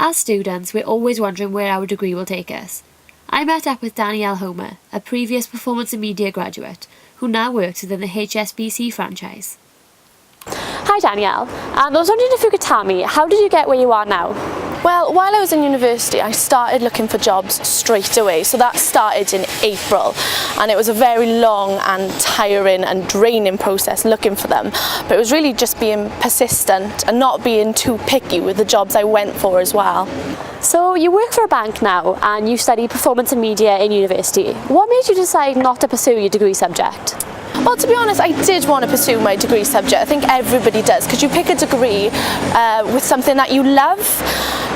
As students, we're always wondering where our degree will take us. I met up with Danielle Homer, a previous performance and media graduate, who now works within the HSBC franchise. Hi Danielle, I was wondering if you could tell me, how did you get where you are now? Well, while I was in university, I started looking for jobs straight away. So that started in April, and it was a very long and tiring and draining process looking for them. But it was really just being persistent and not being too picky with the jobs I went for as well. So you work for a bank now and you study performance and media in university. What made you decide not to pursue your degree subject? Well, to be honest, I did want to pursue my degree subject. I think everybody does, because you pick a degree with something that you love.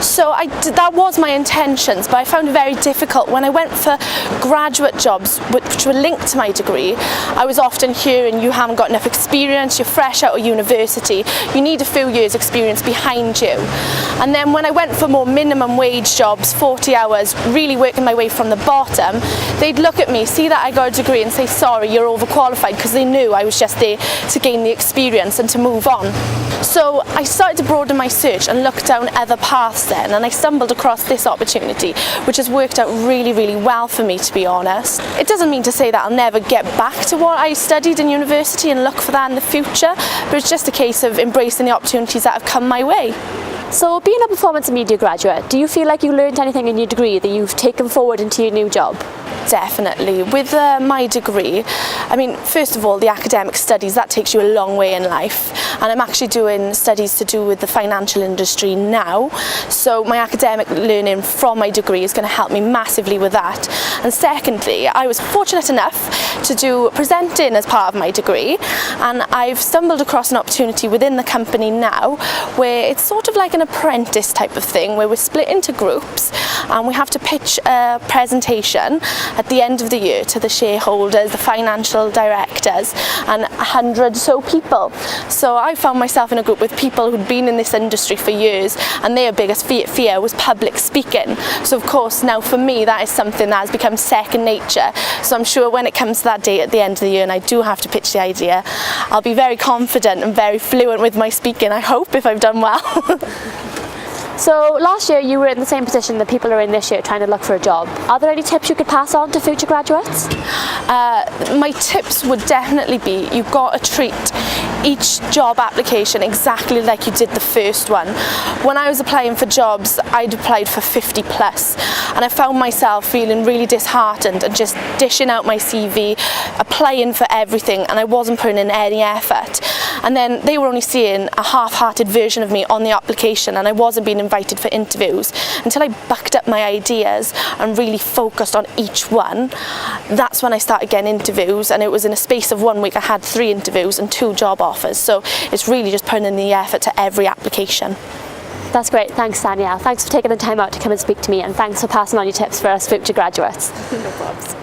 So that was my intentions, but I found it very difficult. When I went for graduate jobs which were linked to my degree, I was often hearing you haven't got enough experience, you're fresh out of university, you need a few years experience behind you. And then when I went for more minimum wage jobs, 40 hours, really working my way from the bottom, they'd look at me, see that I got a degree and say, sorry, you're overqualified, because they knew I was just there to gain the experience and to move on. So I started to broaden my search and look down other paths then, and I stumbled across this opportunity, which has worked out really, really well for me, to be honest. It doesn't mean to say that I'll never get back to what I studied in university and look for that in the future, but it's just a case of embracing the opportunities that have come my way. So being a performance and media graduate, do you feel like you learned anything in your degree that you've taken forward into your new job? Definitely. With my degree, I mean, first of all, the academic studies, that takes you a long way in life. And I'm actually doing studies to do with the financial industry now. So my academic learning from my degree is going to help me massively with that. And secondly, I was fortunate enough to do presenting as part of my degree. And I've stumbled across an opportunity within the company now where it's sort of like an apprentice type of thing, where we're split into groups and we have to pitch a presentation at the end of the year to the shareholders, the financial directors, and 100 or so people. So I found myself in a group with people who'd been in this industry for years, and their biggest fear was public speaking. So of course now for me that is something that has become second nature. So I'm sure when it comes to that day at the end of the year and I do have to pitch the idea, I'll be very confident and very fluent with my speaking, I hope, if I've done well. So last year you were in the same position that people are in this year, trying to look for a job. Are there any tips you could pass on to future graduates? My tips would definitely be, you've got to treat each job application exactly like you did the first one. When I was applying for jobs, I'd applied for 50 plus, and I found myself feeling really disheartened and just dishing out my CV, applying for everything, and I wasn't putting in any effort. And then they were only seeing a half-hearted version of me on the application, and I wasn't being invited for interviews. Until I backed up my ideas and really focused on each one, that's when I started getting interviews, and it was in a space of 1 week I had 3 interviews and 2 job offers. So it's really just putting in the effort to every application. That's great, thanks Danielle. Thanks for taking the time out to come and speak to me, and thanks for passing on your tips for us future graduates. No problems.